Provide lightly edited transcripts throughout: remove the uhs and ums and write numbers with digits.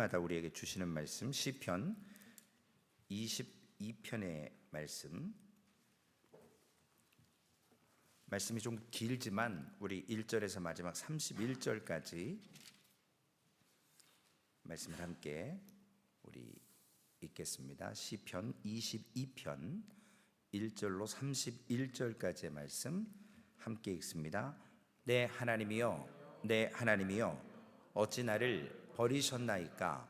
토요일마다 우리에게 주시는 말씀 시편 22편의 말씀이 좀 길지만 우리 1절에서 마지막 31절까지 말씀을 함께 우리 읽겠습니다. 시편 22편 1절로 31절까지의 말씀 함께 읽습니다. 내 하나님이여, 내 하나님이여, 어찌 나를 버리셨나이까?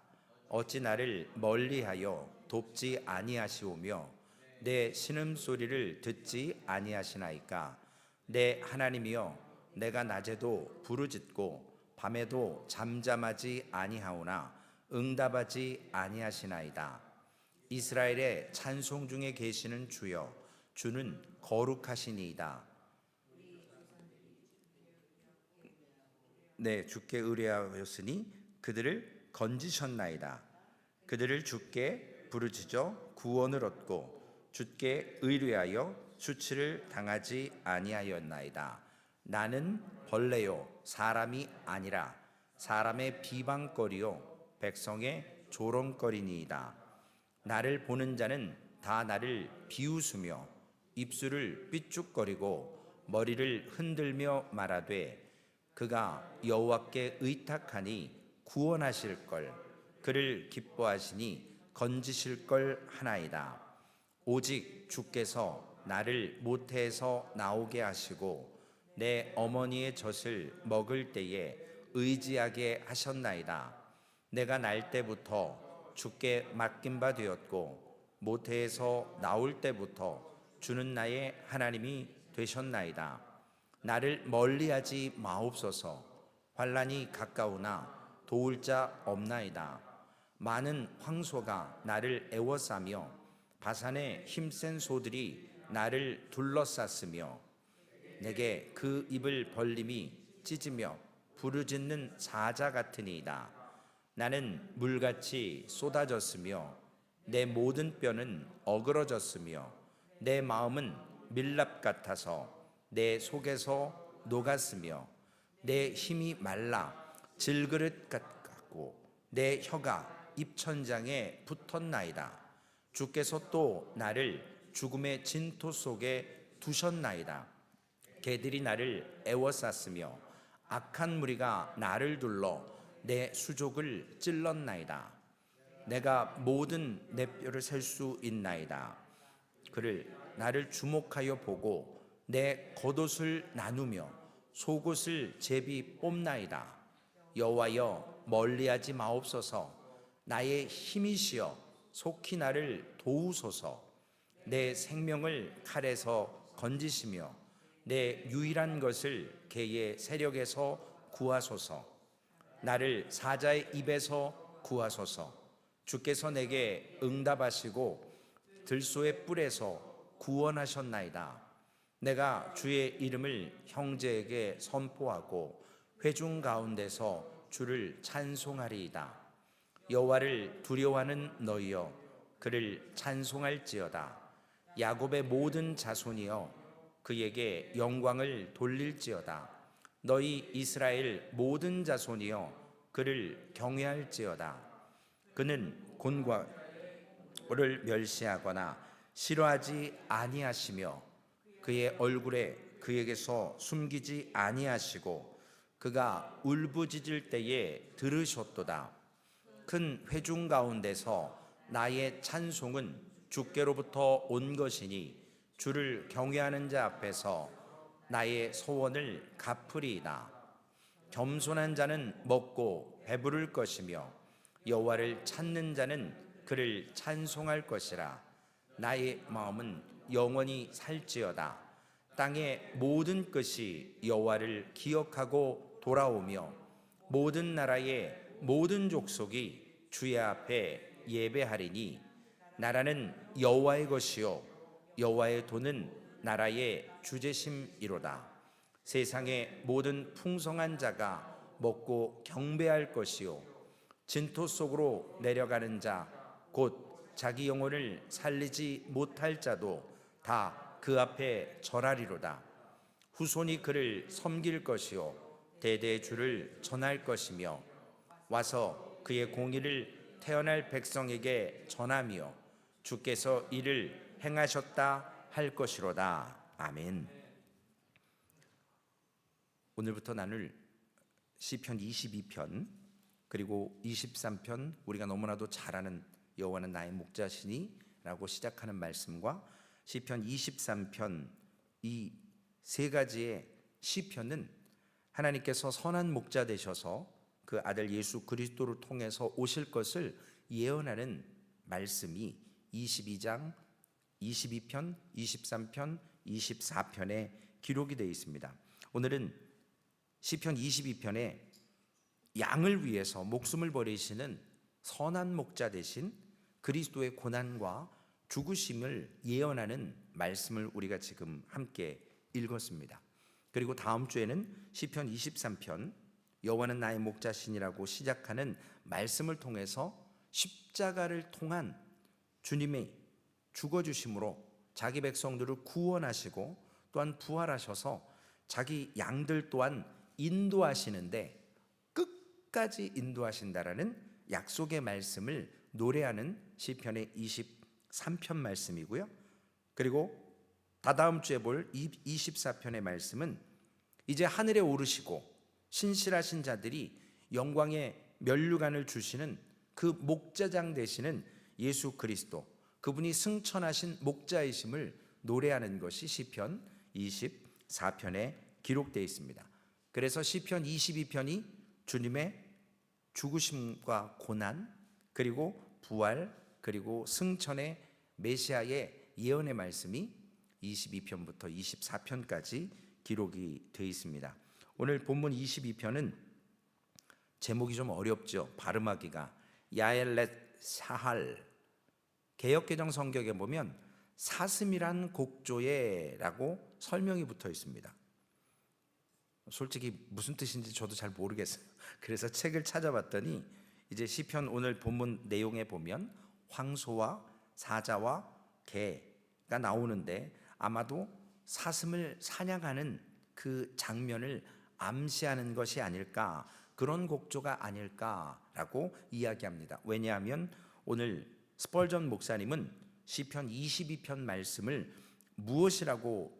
어찌 나를 멀리하여 돕지 아니하시오며 내 신음소리를 듣지 아니하시나이까? 내 하나님이여, 내가 낮에도 부르짖고 밤에도 잠잠하지 아니하오나 응답하지 아니하시나이다. 이스라엘의 찬송 중에 계시는 주여, 주는 거룩하시니이다. 네, 주께 의뢰하였으니 그들을 건지셨나이다. 그들을 주께 부르짖어 구원을 얻고 주께 의뢰하여 수치를 당하지 아니하였나이다. 나는 벌레요 사람이 아니라 사람의 비방거리요 백성의 조롱거리니이다. 나를 보는 자는 다 나를 비웃으며 입술을 삐죽거리고 머리를 흔들며 말하되 그가 여호와께 의탁하니 구원하실 걸, 그를 기뻐하시니 건지실 걸 하나이다. 오직 주께서 나를 모태에서 나오게 하시고 내 어머니의 젖을 먹을 때에 의지하게 하셨나이다. 내가 날 때부터 주께 맡긴 바 되었고 모태에서 나올 때부터 주는 나의 하나님이 되셨나이다. 나를 멀리하지 마옵소서. 환난이 가까우나 도울 자 없나이다. 많은 황소가 나를 애워싸며 바산의 힘센 소들이 나를 둘러쌌으며 내게 그 입을 벌림이 찢으며 부르짖는 사자 같으니이다. 나는 물같이 쏟아졌으며 내 모든 뼈는 어그러졌으며 내 마음은 밀랍 같아서 내 속에서 녹았으며 내 힘이 말라 질그릇 같고 내 혀가 입천장에 붙었나이다. 주께서 또 나를 죽음의 진토 속에 두셨나이다. 개들이 나를 애워쌌으며 악한 무리가 나를 둘러 내 수족을 찔렀나이다. 내가 모든 내 뼈를 셀 수 있나이다. 그를 나를 주목하여 보고 내 겉옷을 나누며 속옷을 제비 뽑나이다. 여호와여, 멀리하지 마옵소서. 나의 힘이시여 속히 나를 도우소서. 내 생명을 칼에서 건지시며 내 유일한 것을 개의 세력에서 구하소서. 나를 사자의 입에서 구하소서. 주께서 내게 응답하시고 들소의 뿔에서 구원하셨나이다. 내가 주의 이름을 형제에게 선포하고 회중 가운데서 주를 찬송하리이다. 여호와를 두려워하는 너희여, 그를 찬송할지어다. 야곱의 모든 자손이여, 그에게 영광을 돌릴지어다. 너희 이스라엘 모든 자손이여, 그를 경외할지어다. 그는 곤고를 멸시하거나 싫어하지 아니하시며 그의 얼굴에 그에게서 숨기지 아니하시고 그가 울부짖을 때에 들으셨도다. 큰 회중 가운데서 나의 찬송은 주께로부터 온 것이니 주를 경외하는 자 앞에서 나의 소원을 갚으리이다. 겸손한 자는 먹고 배부를 것이며 여호와를 찾는 자는 그를 찬송할 것이라. 나의 마음은 영원히 살지어다. 땅의 모든 끝이 여호와를 기억하고 돌아오며 모든 나라의 모든 족속이 주의 앞에 예배하리니 나라는 여호와의 것이요 여호와의 돈은 나라의 주제심이로다. 세상의 모든 풍성한 자가 먹고 경배할 것이요 진토 속으로 내려가는 자 곧 자기 영혼을 살리지 못할 자도 다 그 앞에 절하리로다. 후손이 그를 섬길 것이요 대대의 주를 전할 것이며 와서 그의 공의를 태어날 백성에게 전하며 주께서 이를 행하셨다 할 것이로다. 아멘. 오늘부터 나눌 시편 22편 그리고 23편, 우리가 너무나도 잘 아는 여호와는 나의 목자시니 라고 시작하는 말씀과 시편 23편, 이 세 가지의 시편은 하나님께서 선한 목자 되셔서 그 아들 예수 그리스도를 통해서 오실 것을 예언하는 말씀이 22장, 22편, 23편, 24편에 기록이 되어 있습니다. 오늘은 시편 22편에 양을 위해서 목숨을 버리시는 선한 목자 되신 그리스도의 고난과 죽으심을 예언하는 말씀을 우리가 지금 함께 읽었습니다. 그리고 다음 주에는 시편 23편 여호와는 나의 목자시니라고 시작하는 말씀을 통해서 십자가를 통한 주님의 죽어주심으로 자기 백성들을 구원하시고 또한 부활하셔서 자기 양들 또한 인도하시는데 끝까지 인도하신다라는 약속의 말씀을 노래하는 시편의 23편 말씀이고요. 그리고 다다음 주에 볼 24편의 말씀은 이제 하늘에 오르시고 신실하신 자들이 영광의 면류관을 주시는 그 목자장 되시는 예수 그리스도, 그분이 승천하신 목자이심을 노래하는 것이 시편 24편에 기록되어 있습니다. 그래서 시편 22편이 주님의 죽으심과 고난 그리고 부활 그리고 승천의 메시아의 예언의 말씀이 22편부터 24편까지 기록이 되어 있습니다. 오늘 본문 22편은 제목이 좀 어렵죠. 발음하기가 야엘렛 사할, 개역개정 성경에 보면 사슴이란 곡조에 라고 설명이 붙어 있습니다. 솔직히 무슨 뜻인지 저도 잘 모르겠어요. 그래서 책을 찾아봤더니 이제 시편 오늘 본문 내용에 보면 황소와 사자와 개가 나오는데 아마도 사슴을 사냥하는 그 장면을 암시하는 것이 아닐까, 그런 곡조가 아닐까라고 이야기합니다. 왜냐하면 오늘 스펄전 목사님은 시편 22편 말씀을 무엇이라고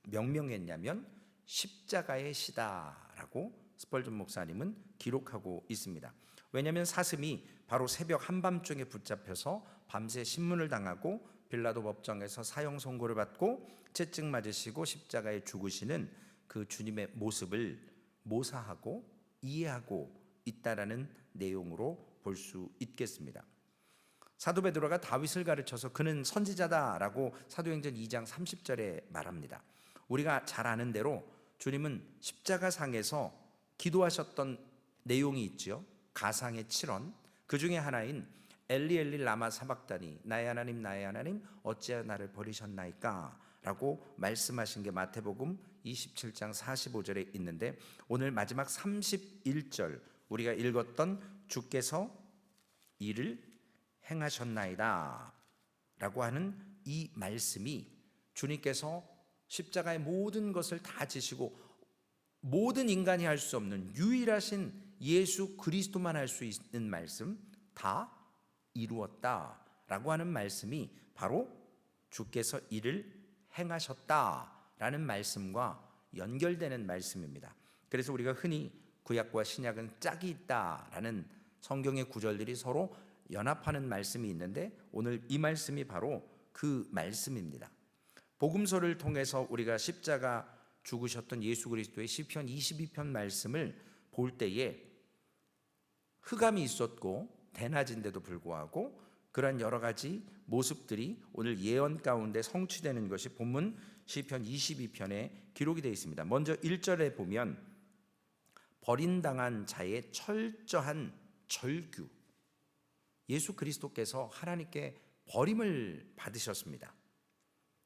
명명했냐면 십자가의 시다라고 스펄전 목사님은 기록하고 있습니다. 왜냐하면 사슴이 바로 새벽 한밤중에 붙잡혀서 밤새 신문을 당하고 빌라도 법정에서 사형 선고를 받고 채찍 맞으시고 십자가에 죽으시는 그 주님의 모습을 모사하고 이해하고 있다라는 내용으로 볼 수 있겠습니다. 사도 베드로가 다윗을 가르쳐서 그는 선지자다라고 사도행전 2장 30절에 말합니다. 우리가 잘 아는 대로 주님은 십자가상에서 기도하셨던 내용이 있죠. 가상의 7원, 그 중에 하나인 엘리 엘리 라마 사박다니, 나의 하나님 어찌하여 나를 버리셨나이까 라고 말씀하신 게 마태복음 27장 45절에 있는데, 오늘 마지막 31절 우리가 읽었던 주께서 이를 행하셨나이다 라고 하는 이 말씀이 주님께서 십자가의 모든 것을 다 지시고 모든 인간이 할 수 없는 유일하신 예수 그리스도만 할 수 있는 말씀 다 이루었다라고 하는 말씀이 바로 주께서 이를 행하셨다라는 말씀과 연결되는 말씀입니다. 그래서 우리가 흔히 구약과 신약은 짝이 있다라는 성경의 구절들이 서로 연합하는 말씀이 있는데 오늘 이 말씀이 바로 그 말씀입니다. 복음서를 통해서 우리가 십자가 죽으셨던 예수 그리스도의 시편 22편 말씀을 볼 때에 흑암이 있었고 대낮인데도 불구하고 그러한 여러 가지 모습들이 오늘 예언 가운데 성취되는 것이 본문 시편 22편에 기록이 되어 있습니다. 먼저 1절에 보면 버림당한 자의 철저한 절규, 예수 그리스도께서 하나님께 버림을 받으셨습니다.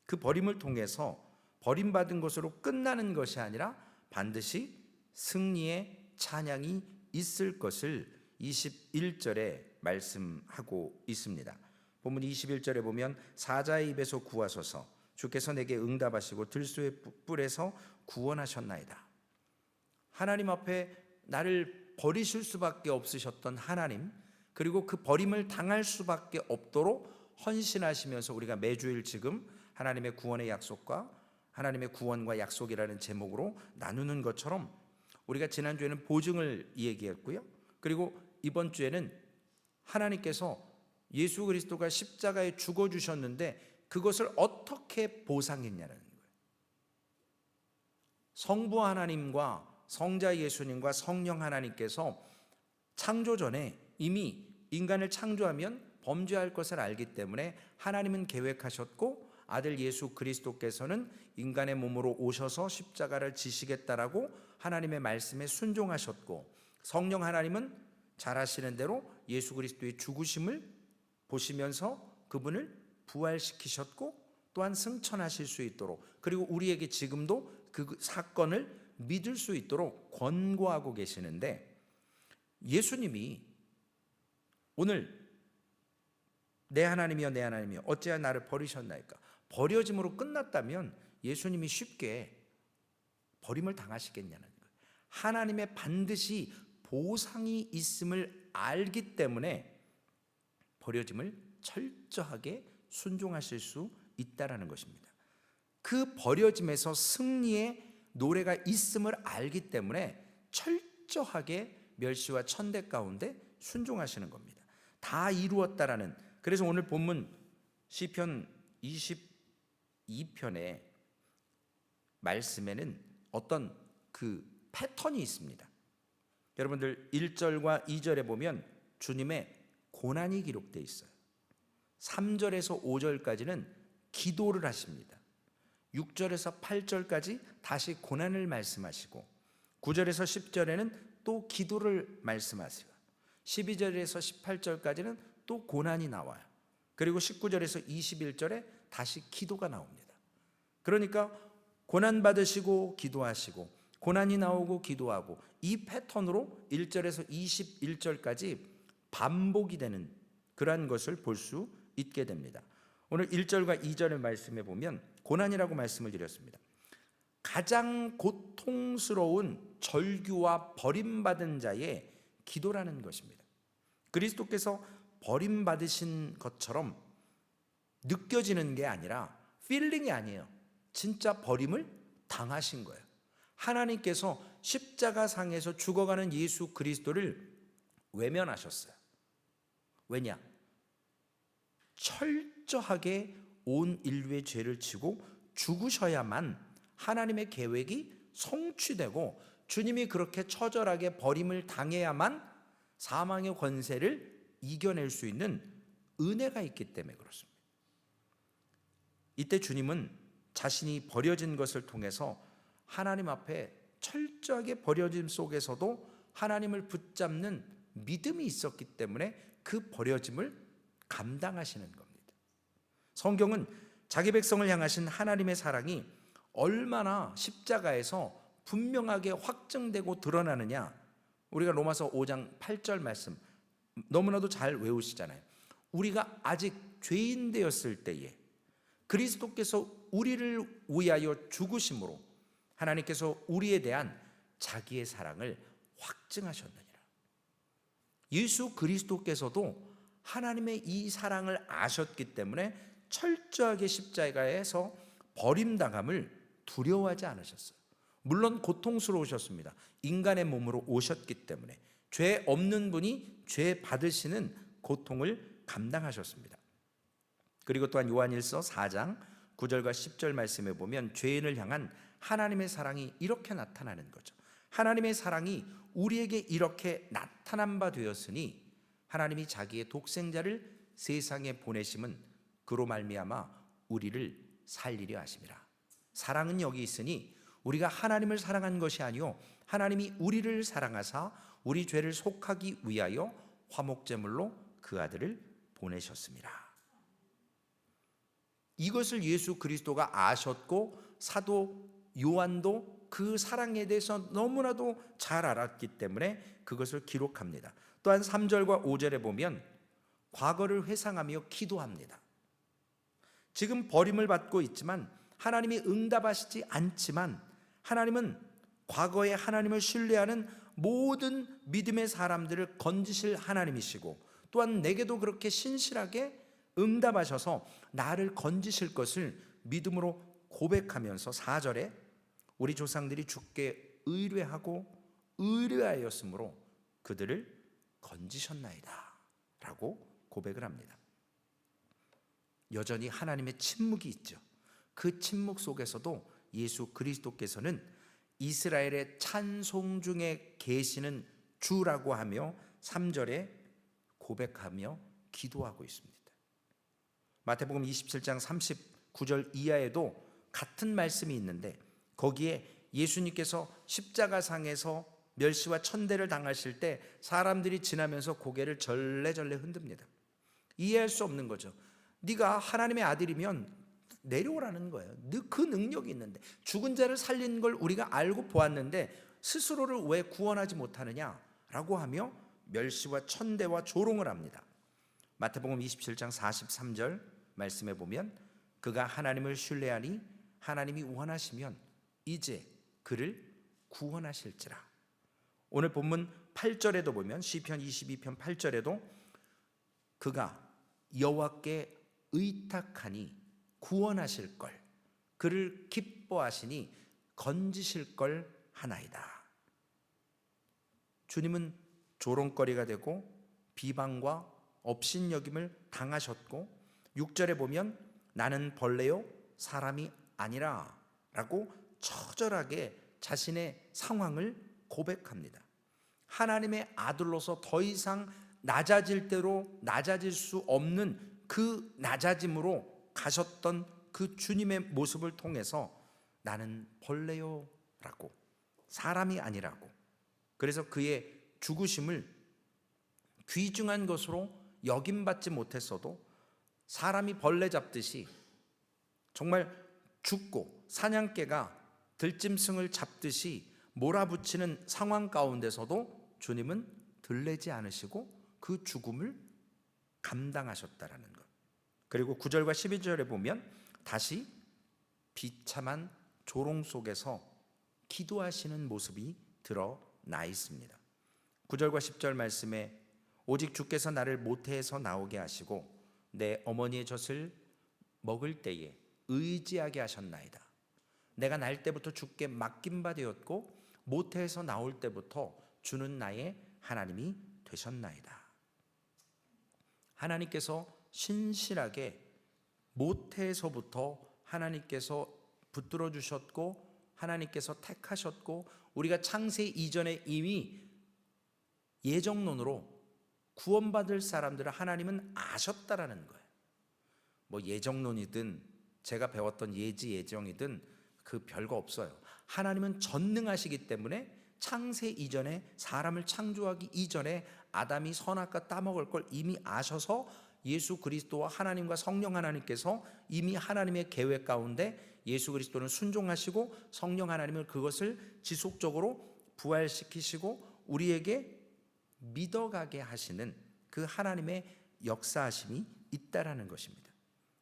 그 버림을 통해서 버림받은 것으로 끝나는 것이 아니라 반드시 승리의 찬양이 있을 것을 21절에 말씀하고 있습니다. 본문 21절에 보면 사자의 입에서 구하소서, 주께서 내게 응답하시고 들소의 뿔에서 구원하셨나이다. 하나님 앞에 나를 버리실 수밖에 없으셨던 하나님, 그리고 그 버림을 당할 수밖에 없도록 헌신하시면서 우리가 매주일 지금 하나님의 구원의 약속과 하나님의 구원과 약속이라는 제목으로 나누는 것처럼, 우리가 지난주에는 보증을 얘기했고요, 그리고 이번 주에는 하나님께서 예수 그리스도가 십자가에 죽어주셨는데 그것을 어떻게 보상했냐는 거예요. 성부 하나님과 성자 예수님과 성령 하나님께서 창조 전에 이미 인간을 창조하면 범죄할 것을 알기 때문에 하나님은 계획하셨고, 아들 예수 그리스도께서는 인간의 몸으로 오셔서 십자가를 지시겠다라고 하나님의 말씀에 순종하셨고, 성령 하나님은 잘 아시는 대로 예수 그리스도의 죽으심을 보시면서 그분을 부활시키셨고, 또한 승천하실 수 있도록, 그리고 우리에게 지금도 그 사건을 믿을 수 있도록 권고하고 계시는데, 예수님이 오늘 내 하나님이여 내 하나님이여 어찌하여 나를 버리셨나이까, 버려짐으로 끝났다면 예수님이 쉽게 버림을 당하시겠냐는 거예요. 하나님의 반드시 보상이 있음을 알기 때문에 버려짐을 철저하게 순종하실 수 있다라는 것입니다. 그 버려짐에서 승리의 노래가 있음을 알기 때문에 철저하게 멸시와 천대 가운데 순종하시는 겁니다. 다 이루었다라는. 그래서 오늘 본문 시편 22편의 말씀에는 어떤 그 패턴이 있습니다. 여러분들 1절과 2절에 보면 주님의 고난이 기록되어 있어요. 3절에서 5절까지는 기도를 하십니다. 6절에서 8절까지 다시 고난을 말씀하시고, 9절에서 10절에는 또 기도를 말씀하시고, 12절에서 18절까지는 또 고난이 나와요. 그리고 19절에서 21절에 다시 기도가 나옵니다. 그러니까 고난 받으시고 기도하시고, 고난이 나오고 기도하고, 이 패턴으로 1절에서 21절까지 반복이 되는 그러한 것을 볼 수 있게 됩니다. 오늘 1절과 2절의 말씀에 보면 고난이라고 말씀을 드렸습니다. 가장 고통스러운 절규와 버림받은 자의 기도라는 것입니다. 그리스도께서 버림받으신 것처럼 느껴지는 게 아니라, 필링이 아니에요. 진짜 버림을 당하신 거예요. 하나님께서 십자가상에서 죽어가는 예수 그리스도를 외면하셨어요. 왜냐? 철저하게 온 인류의 죄를 지고 죽으셔야만 하나님의 계획이 성취되고, 주님이 그렇게 처절하게 버림을 당해야만 사망의 권세를 이겨낼 수 있는 은혜가 있기 때문에 그렇습니다. 이때 주님은 자신이 버려진 것을 통해서 하나님 앞에 철저하게 버려짐 속에서도 하나님을 붙잡는 믿음이 있었기 때문에 그 버려짐을 감당하시는 겁니다. 성경은 자기 백성을 향하신 하나님의 사랑이 얼마나 십자가에서 분명하게 확증되고 드러나느냐, 우리가 로마서 5장 8절 말씀 너무나도 잘 외우시잖아요. 우리가 아직 죄인 되었을 때에 그리스도께서 우리를 위하여 죽으심으로 하나님께서 우리에 대한 자기의 사랑을 확증하셨느니라. 예수 그리스도께서도 하나님의 이 사랑을 아셨기 때문에 철저하게 십자가에서 버림당함을 두려워하지 않으셨어요. 물론 고통스러우셨습니다. 인간의 몸으로 오셨기 때문에 죄 없는 분이 죄 받으시는 고통을 감당하셨습니다. 그리고 또한 요한일서 4장 9절과 10절 말씀에 보면 죄인을 향한 하나님의 사랑이 이렇게 나타나는 거죠. 하나님의 사랑이 우리에게 이렇게 나타난 바 되었으니 하나님이 자기의 독생자를 세상에 보내심은 그로 말미암아 우리를 살리려 하심이라. 사랑은 여기 있으니 우리가 하나님을 사랑한 것이 아니요 하나님이 우리를 사랑하사 우리 죄를 속하기 위하여 화목제물로 그 아들을 보내셨습니다. 이것을 예수 그리스도가 아셨고, 사도 요한도 그 사랑에 대해서 너무나도 잘 알았기 때문에 그것을 기록합니다. 또한 3절과 5절에 보면 과거를 회상하며 기도합니다. 지금 버림을 받고 있지만 하나님이 응답하시지 않지만, 하나님은 과거에 하나님을 신뢰하는 모든 믿음의 사람들을 건지실 하나님이시고, 또한 내게도 그렇게 신실하게 응답하셔서 나를 건지실 것을 믿음으로 고백하면서 4절에 우리 조상들이 주께 의뢰하고 의뢰하였으므로 그들을 건지셨나이다 라고 고백을 합니다. 여전히 하나님의 침묵이 있죠. 그 침묵 속에서도 예수 그리스도께서는 이스라엘의 찬송 중에 계시는 주라고 하며 3절에 고백하며 기도하고 있습니다. 마태복음 27장 39절 이하에도 같은 말씀이 있는데 거기에 예수님께서 십자가상에서 멸시와 천대를 당하실 때 사람들이 지나면서 고개를 절레절레 흔듭니다. 이해할 수 없는 거죠. 네가 하나님의 아들이면 내려오라는 거예요. 그 능력이 있는데, 죽은 자를 살린 걸 우리가 알고 보았는데 스스로를 왜 구원하지 못하느냐라고 하며 멸시와 천대와 조롱을 합니다. 마태복음 27장 43절 말씀에 보면 그가 하나님을 신뢰하니 하나님이 원하시면 이제 그를 구원하실지라. 오늘 본문 8절에도 보면 시편 22편 8절에도 그가 여호와께 의탁하니 구원하실 걸, 그를 기뻐하시니 건지실 걸 하나이다. 주님은 조롱거리가 되고 비방과 업신여김을 당하셨고 6절에 보면 나는 벌레요 사람이 아니라 라고 처절하게 자신의 상황을 고백합니다. 하나님의 아들로서 더 이상 낮아질 대로 낮아질 수 없는 그 낮아짐으로 가셨던 그 주님의 모습을 통해서 나는 벌레요 라고, 사람이 아니라고, 그래서 그의 죽으심을 귀중한 것으로 여김받지 못했어도 사람이 벌레 잡듯이 정말 죽고 사냥개가 들짐승을 잡듯이 몰아붙이는 상황 가운데서도 주님은 들레지 않으시고 그 죽음을 감당하셨다라는 것. 그리고 9절과 12절에 보면 다시 비참한 조롱 속에서 기도하시는 모습이 드러나 있습니다. 9절과 10절 말씀에 오직 주께서 나를 모태에서 나오게 하시고 내 어머니의 젖을 먹을 때에 의지하게 하셨나이다. 내가 날 때부터 주께 맡긴 바 되었고 모태에서 나올 때부터 주는 나의 하나님이 되셨나이다. 하나님께서 신실하게 모태에서부터 하나님께서 붙들어 주셨고 하나님께서 택하셨고 우리가 창세 이전에 이미 예정론으로 구원받을 사람들을 하나님은 아셨다라는 거예요. 뭐 예정론이든 제가 배웠던 예지 예정이든 그 별거 없어요. 하나님은 전능하시기 때문에 창세 이전에, 사람을 창조하기 이전에 아담이 선악과 따먹을 걸 이미 아셔서 예수 그리스도와 하나님과 성령 하나님께서 이미 하나님의 계획 가운데 예수 그리스도는 순종하시고 성령 하나님은 그것을 지속적으로 부활시키시고 우리에게 믿어가게 하시는 그 하나님의 역사하심이 있다라는 것입니다.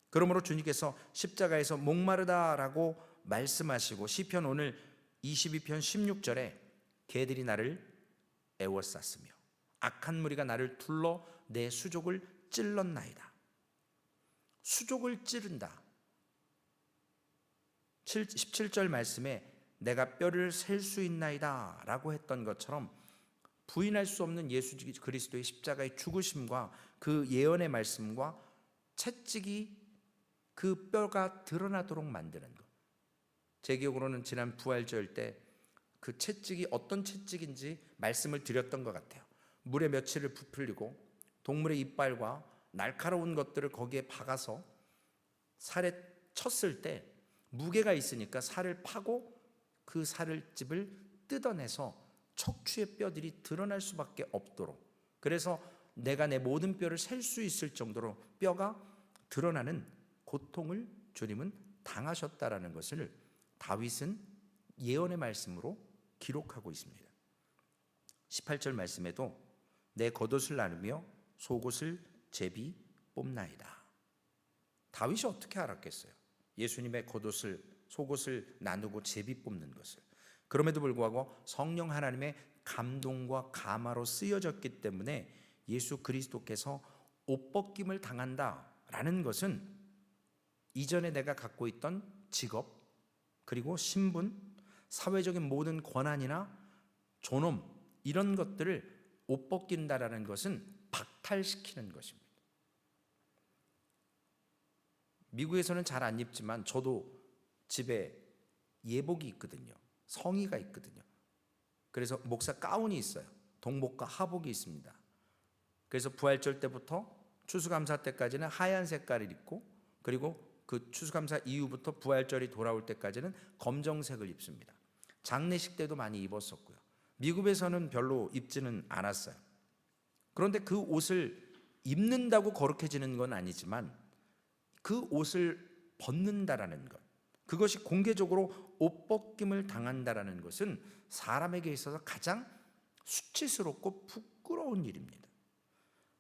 그러므로 주님께서 십자가에서 목마르다라고 말씀하시고 시편 오늘 22편 16절에 개들이 나를 애워쌌으며 악한 무리가 나를 둘러 내 수족을 찔렀나이다. 수족을 찌른다. 17절 말씀에 내가 뼈를 셀 수 있나이다 라고 했던 것처럼 부인할 수 없는 예수 그리스도의 십자가의 죽으심과 그 예언의 말씀과 채찍이 그 뼈가 드러나도록 만드는 것. 제 기억으로는 지난 부활절 때 그 채찍이 어떤 채찍인지 말씀을 드렸던 것 같아요. 물에 며칠을 부풀리고 동물의 이빨과 날카로운 것들을 거기에 박아서 살에 쳤을 때 무게가 있으니까 살을 파고 그 살집을 뜯어내서 척추의 뼈들이 드러날 수밖에 없도록, 그래서 내가 내 모든 뼈를 셀 수 있을 정도로 뼈가 드러나는 고통을 주님은 당하셨다라는 것을 다윗은 예언의 말씀으로 기록하고 있습니다. 18절 말씀에도 내 겉옷을 나누며 속옷을 제비 뽑나이다. 다윗이 어떻게 알았겠어요? 예수님의 겉옷을 속옷을 나누고 제비 뽑는 것을. 그럼에도 불구하고 성령 하나님의 감동과 감화로 쓰여졌기 때문에 예수 그리스도께서 옷벗김을 당한다라는 것은 이전에 내가 갖고 있던 직업, 그리고 신분, 사회적인 모든 권한이나 존엄, 이런 것들을 옷벗긴다라는 것은 박탈시키는 것입니다. 미국에서는 잘 안 입지만 저도 집에 예복이 있거든요. 성의가 있거든요. 그래서 목사 가운이 있어요. 동복과 하복이 있습니다. 그래서 부활절 때부터 추수감사 때까지는 하얀 색깔을 입고, 그리고 그 추수감사 이후부터 부활절이 돌아올 때까지는 검정색을 입습니다. 장례식 때도 많이 입었었고요. 미국에서는 별로 입지는 않았어요. 그런데 그 옷을 입는다고 거룩해지는 건 아니지만 그 옷을 벗는다라는 것, 그것이 공개적으로 옷벗김을 당한다라는 것은 사람에게 있어서 가장 수치스럽고 부끄러운 일입니다.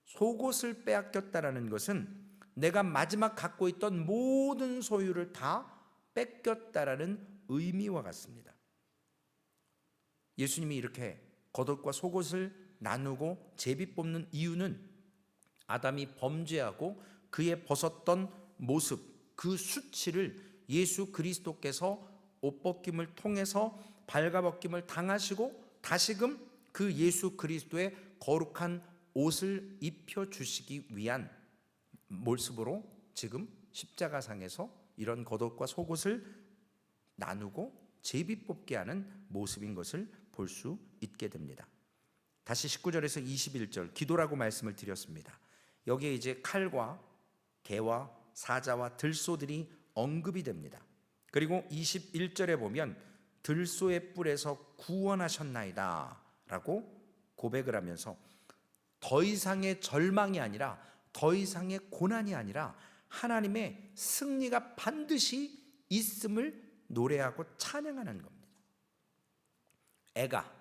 속옷을 빼앗겼다라는 것은 내가 마지막 갖고 있던 모든 소유를 다 뺏겼다라는 의미와 같습니다. 예수님이 이렇게 겉옷과 속옷을 나누고 제비 뽑는 이유는 아담이 범죄하고 그의 벗었던 모습, 그 수치를 예수 그리스도께서 옷벗김을 통해서 발가벗김을 당하시고 다시금 그 예수 그리스도의 거룩한 옷을 입혀주시기 위한 모습으로 지금 십자가상에서 이런 겉옷과 속옷을 나누고 제비 뽑게 하는 모습인 것을 볼 수 있게 됩니다. 다시 19절에서 21절 기도라고 말씀을 드렸습니다. 여기에 이제 칼과 개와 사자와 들소들이 언급이 됩니다. 그리고 21절에 보면 들소의 뿔에서 구원하셨나이다 라고 고백을 하면서 더 이상의 절망이 아니라 더 이상의 고난이 아니라 하나님의 승리가 반드시 있음을 노래하고 찬양하는 겁니다. 애가,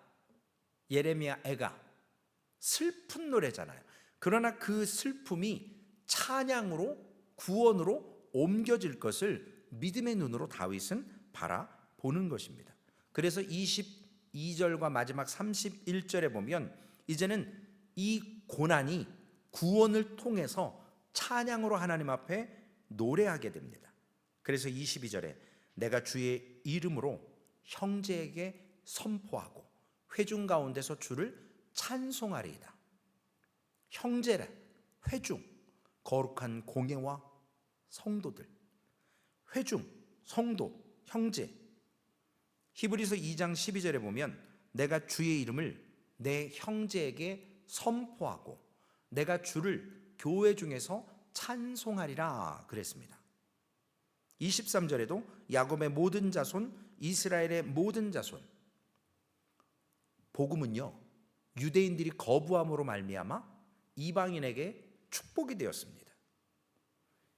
예레미야 애가 슬픈 노래잖아요. 그러나 그 슬픔이 찬양으로, 구원으로 옮겨질 것을 믿음의 눈으로 다윗은 바라보는 것입니다. 그래서 22절과 마지막 31절에 보면 이제는 이 고난이 구원을 통해서 찬양으로 하나님 앞에 노래하게 됩니다. 그래서 22절에 내가 주의 이름으로 형제에게 선포하고 회중 가운데서 주를 찬송하리이다. 형제라, 회중, 거룩한 공예와 성도들, 회중, 성도, 형제. 히브리서 2장 12절에 보면 내가 주의 이름을 내 형제에게 선포하고 내가 주를 교회 중에서 찬송하리라 그랬습니다. 23절에도 야곱의 모든 자손, 이스라엘의 모든 자손. 복음은요, 유대인들이 거부함으로 말미암아 이방인에게 축복이 되었습니다.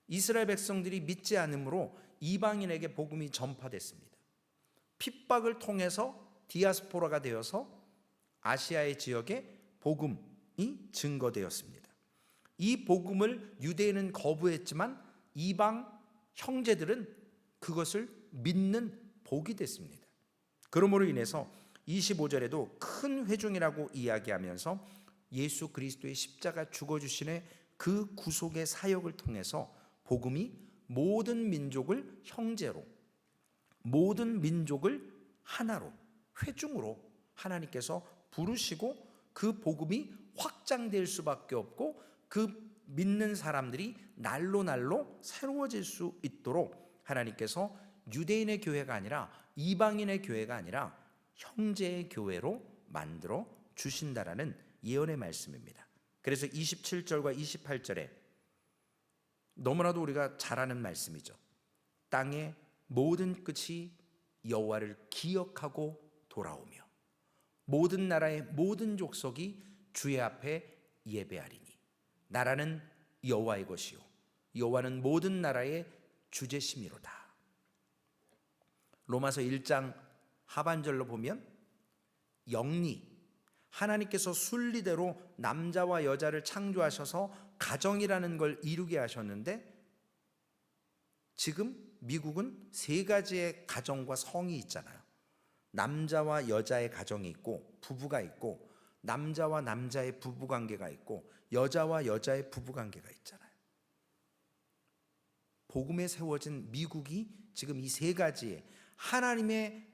이스라엘 백성들이 믿지 않음으로 이방인에게 복음이 전파됐습니다. 핍박을 통해서 디아스포라가 되어서 아시아의 지역에 복음이 증거되었습니다. 이 복음을 유대인은 거부했지만 이방 형제들은 그것을 믿는 복이 됐습니다. 그러므로 인해서 25절에도 큰 회중이라고 이야기하면서 예수 그리스도의 십자가 죽어주신의 그 구속의 사역을 통해서 복음이 모든 민족을 형제로, 모든 민족을 하나로, 회중으로 하나님께서 부르시고 그 복음이 확장될 수밖에 없고 그 믿는 사람들이 날로 날로 새로워질 수 있도록 하나님께서 유대인의 교회가 아니라 이방인의 교회가 아니라 형제의 교회로 만들어 주신다라는 예언의 말씀입니다. 그래서 27절과 28절에 너무나도 우리가 잘 아는 말씀이죠. 땅의 모든 끝이 여호와를 기억하고 돌아오며 모든 나라의 모든 족속이 주의 앞에 예배하리니 나라는 여호와의 것이요 여호와는 모든 나라의 주제심이로다. 로마서 1장 하반절로 보면 영리, 하나님께서 순리대로 남자와 여자를 창조하셔서 가정이라는 걸 이루게 하셨는데 지금 미국은 세 가지의 가정과 성이 있잖아요. 남자와 여자의 가정이 있고 부부가 있고 남자와 남자의 부부관계가 있고 여자와 여자의 부부관계가 있잖아요. 복음에 세워진 미국이 지금 이 세 가지의 하나님의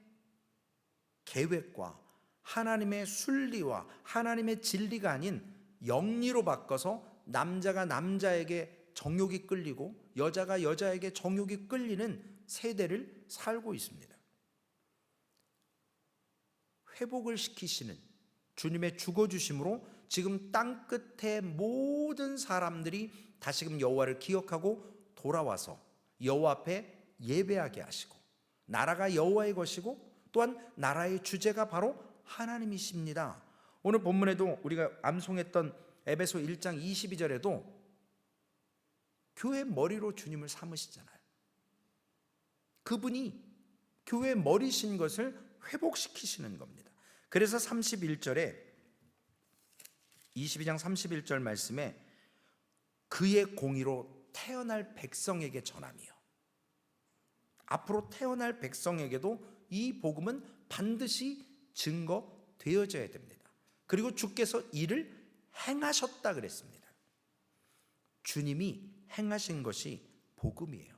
계획과 하나님의 순리와 하나님의 진리가 아닌 영리로 바꿔서 남자가 남자에게 정욕이 끌리고 여자가 여자에게 정욕이 끌리는 세대를 살고 있습니다. 회복을 시키시는 주님의 죽어주심으로 지금 땅끝의 모든 사람들이 다시금 여호와를 기억하고 돌아와서 여호와 앞에 예배하게 하시고, 나라가 여호와의 것이고 또한 나라의 주제가 바로 하나님이십니다. 오늘 본문에도 우리가 암송했던 에베소 1장 22절에도 교회 머리로 주님을 삼으시잖아요. 그분이 교회 머리신 것을 회복시키시는 겁니다. 그래서 31절에 22장 31절 말씀에 그의 공의로 태어날 백성에게 전함이요. 앞으로 태어날 백성에게도 이 복음은 반드시 증거되어져야 됩니다. 그리고 주께서 이를 행하셨다 그랬습니다. 주님이 행하신 것이 복음이에요.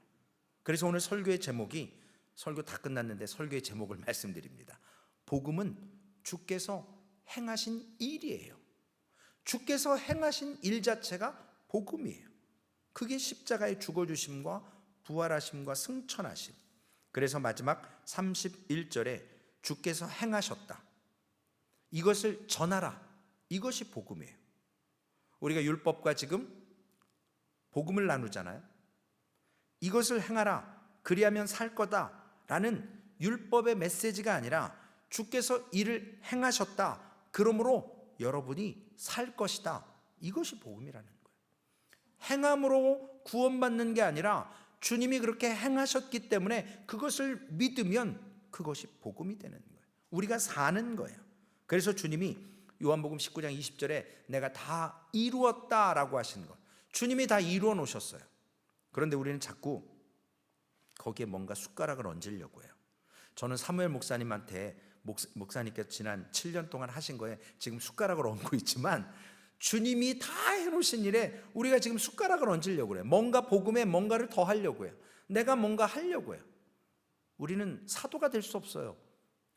그래서 오늘 설교의 제목이, 설교 다 끝났는데 설교의 제목을 말씀드립니다. 복음은 주께서 행하신 일이에요. 주께서 행하신 일 자체가 복음이에요. 그게 십자가의 죽어주심과 부활하심과 승천하심. 그래서 마지막 31절에 주께서 행하셨다, 이것을 전하라, 이것이 복음이에요. 우리가 율법과 지금 복음을 나누잖아요. 이것을 행하라, 그리하면 살 거다라는 율법의 메시지가 아니라 주께서 이를 행하셨다, 그러므로 여러분이 살 것이다, 이것이 복음이라는 거예요. 행함으로 구원받는 게 아니라 주님이 그렇게 행하셨기 때문에 그것을 믿으면 그것이 복음이 되는 거예요. 우리가 사는 거예요. 그래서 주님이 요한복음 19장 20절에 내가 다 이루었다라고 하신 것, 주님이 다 이루어 놓으셨어요. 그런데 우리는 자꾸 거기에 뭔가 숟가락을 얹으려고 해요. 저는 사무엘 목사님한테, 목사님께서 지난 7년 동안 하신 거에 지금 숟가락을 얹고 있지만, 주님이 다 해놓으신 일에 우리가 지금 숟가락을 얹으려고 해요. 뭔가 복음에 뭔가를 더 하려고 해요. 내가 뭔가 하려고 해요. 우리는 사도가 될 수 없어요.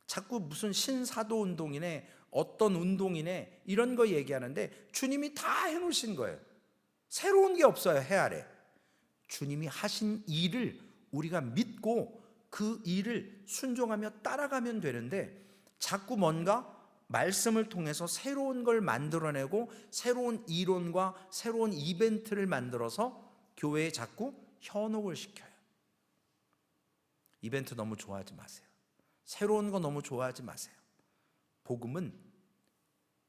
자꾸 무슨 신사도 운동이네, 어떤 운동이네, 이런 거 얘기하는데 주님이 다 해놓으신 거예요. 새로운 게 없어요. 해 아래 주님이 하신 일을 우리가 믿고 그 일을 순종하며 따라가면 되는데, 자꾸 뭔가 말씀을 통해서 새로운 걸 만들어내고 새로운 이론과 새로운 이벤트를 만들어서 교회에 자꾸 현혹을 시켜요. 이벤트 너무 좋아하지 마세요. 새로운 거 너무 좋아하지 마세요. 복음은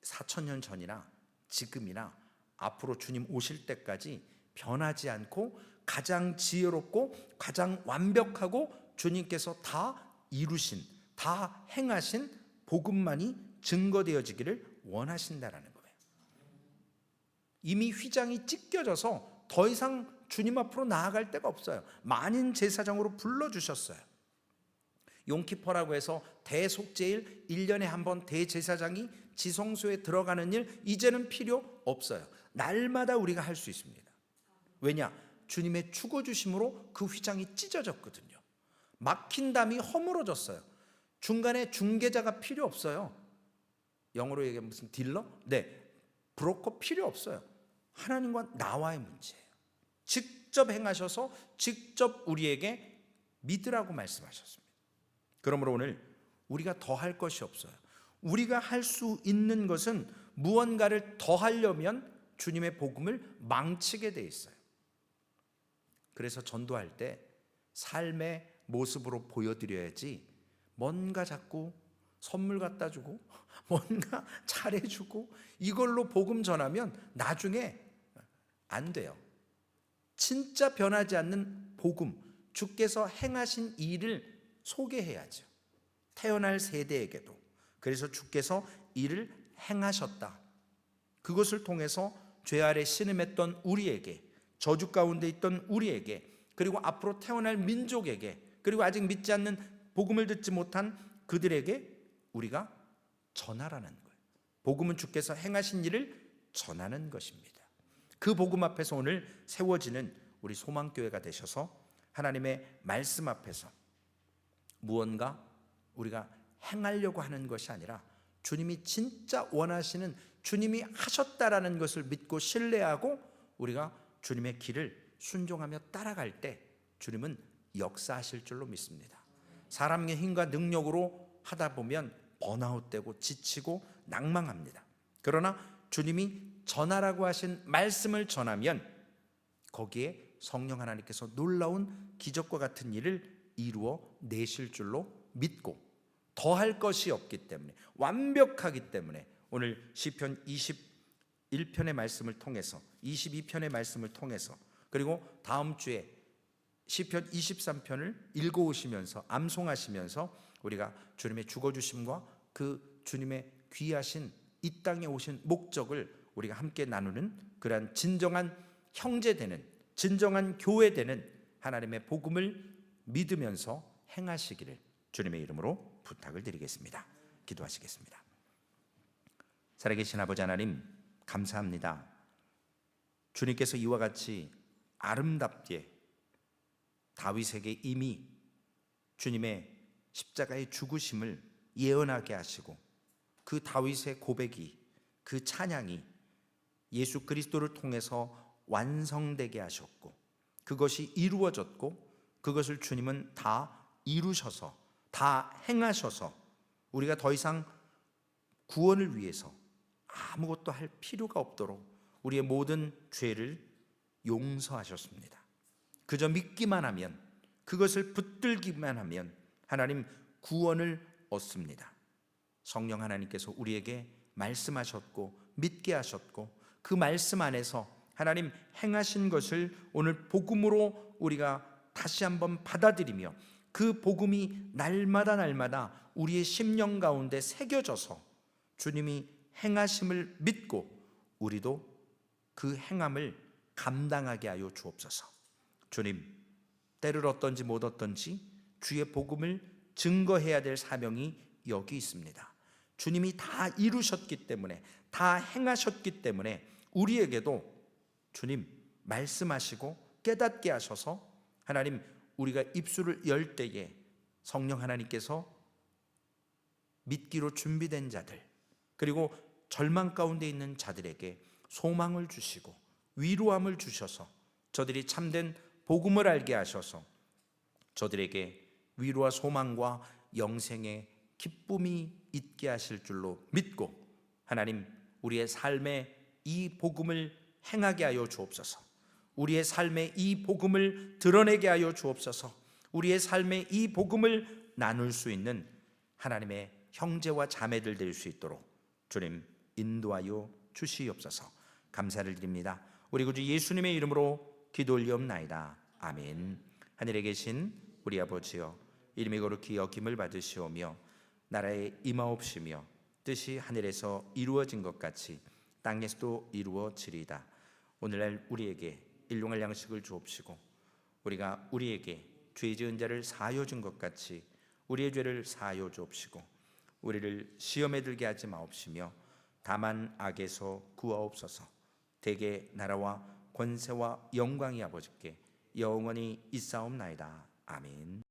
4,000년 전이나 지금이나 앞으로 주님 오실 때까지 변하지 않고 가장 지혜롭고 가장 완벽하고 주님께서 다 이루신, 다 행하신 복음만이 증거되어지기를 원하신다라는 거예요. 이미 휘장이 찢겨져서 더 이상 주님 앞으로 나아갈 데가 없어요. 만인 제사장으로 불러주셨어요. 용키퍼라고 해서 대속죄일 1년에 한 번 대제사장이 지성소에 들어가는 일 이제는 필요 없어요. 날마다 우리가 할 수 있습니다. 왜냐? 주님의 죽어주심으로 그 휘장이 찢어졌거든요. 막힌 담이 허물어졌어요. 중간에 중개자가 필요 없어요. 영어로 얘기하면 무슨 딜러? 네, 브로커 필요 없어요. 하나님과 나와의 문제예요. 직접 행하셔서 직접 우리에게 믿으라고 말씀하셨습니다. 그러므로 오늘 우리가 더 할 것이 없어요. 우리가 할 수 있는 것은 무언가를 더 하려면 주님의 복음을 망치게 돼 있어요. 그래서 전도할 때 삶의 모습으로 보여드려야지, 뭔가 자꾸 선물 갖다 주고 뭔가 잘해주고 이걸로 복음 전하면 나중에 안 돼요. 진짜 변하지 않는 복음, 주께서 행하신 일을 소개해야죠. 태어날 세대에게도. 그래서 주께서 이를 행하셨다, 그것을 통해서 죄 아래 신음했던 우리에게, 저주 가운데 있던 우리에게, 그리고 앞으로 태어날 민족에게, 그리고 아직 믿지 않는, 복음을 듣지 못한 그들에게 우리가 전하라는 거예요. 복음은 주께서 행하신 일을 전하는 것입니다. 그 복음 앞에서 오늘 세워지는 우리 소망교회가 되셔서 하나님의 말씀 앞에서 무언가 우리가 행하려고 하는 것이 아니라 주님이 진짜 원하시는, 주님이 하셨다라는 것을 믿고 신뢰하고 우리가 주님의 길을 순종하며 따라갈 때 주님은 역사하실 줄로 믿습니다. 사람의 힘과 능력으로 하다 보면 번아웃되고 지치고 낭망합니다. 그러나 주님이 전하라고 하신 말씀을 전하면 거기에 성령 하나님께서 놀라운 기적과 같은 일을 이루어 내실 줄로 믿고, 더할 것이 없기 때문에, 완벽하기 때문에 오늘 시편 21편의 말씀을 통해서, 22편의 말씀을 통해서, 그리고 다음 주에 시편 23편을 읽어오시면서 암송하시면서 우리가 주님의 죽어주심과 그 주님의 귀하신 이 땅에 오신 목적을 우리가 함께 나누는 그러한 진정한 형제되는, 진정한 교회되는 하나님의 복음을 믿으면서 행하시기를 주님의 이름으로 부탁을 드리겠습니다. 기도하시겠습니다. 살아계신 아버지 하나님, 감사합니다. 주님께서 이와 같이 아름답게 다윗에게 이미 주님의 십자가의 죽으심을 예언하게 하시고, 그 다윗의 고백이, 그 찬양이 예수 그리스도를 통해서 완성되게 하셨고, 그것이 이루어졌고, 그것을 주님은 다 이루셔서, 다 행하셔서 우리가 더 이상 구원을 위해서 아무것도 할 필요가 없도록 우리의 모든 죄를 용서하셨습니다. 그저 믿기만 하면, 그것을 붙들기만 하면 하나님 구원을 얻습니다. 성령 하나님께서 우리에게 말씀하셨고 믿게 하셨고, 그 말씀 안에서 하나님 행하신 것을 오늘 복음으로 우리가 다시 한번 받아들이며, 그 복음이 날마다 날마다 우리의 심령 가운데 새겨져서 주님이 행하심을 믿고 우리도 그 행함을 감당하게 하여 주옵소서. 주님, 때를 얻든지 못 얻든지 주의 복음을 증거해야 될 사명이 여기 있습니다. 주님이 다 이루셨기 때문에, 다 행하셨기 때문에 우리에게도 주님 말씀하시고 깨닫게 하셔서 하나님, 우리가 입술을 열 때에 성령 하나님께서 믿기로 준비된 자들, 그리고 절망 가운데 있는 자들에게 소망을 주시고 위로함을 주셔서 저들이 참된 복음을 알게 하셔서 저들에게 위로와 소망과 영생의 기쁨이 있게 하실 줄로 믿고, 하나님, 우리의 삶에 이 복음을 행하게 하여 주옵소서. 우리의 삶에 이 복음을 드러내게 하여 주옵소서. 우리의 삶에 이 복음을 나눌 수 있는 하나님의 형제와 자매들 될 수 있도록 주님 인도하여 주시옵소서. 감사를 드립니다. 우리 구주 예수님의 이름으로 기도 올리옵나이다. 아멘. 하늘에 계신 우리 아버지여, 이름이 거룩히 여김을 받으시오며 나라에 임하옵시며 뜻이 하늘에서 이루어진 것 같이 땅에서도 이루어지리이다. 오늘날 우리에게 일용할 양식을 주옵시고, 우리가 우리에게 죄 지은 자를 사하여 준 것 같이 우리의 죄를 사하여 주옵시고, 우리를 시험에 들게 하지 마옵시며 다만 악에서 구하옵소서. 대개 나라와 권세와 영광이 아버지께 영원히 있사옵나이다. 아멘.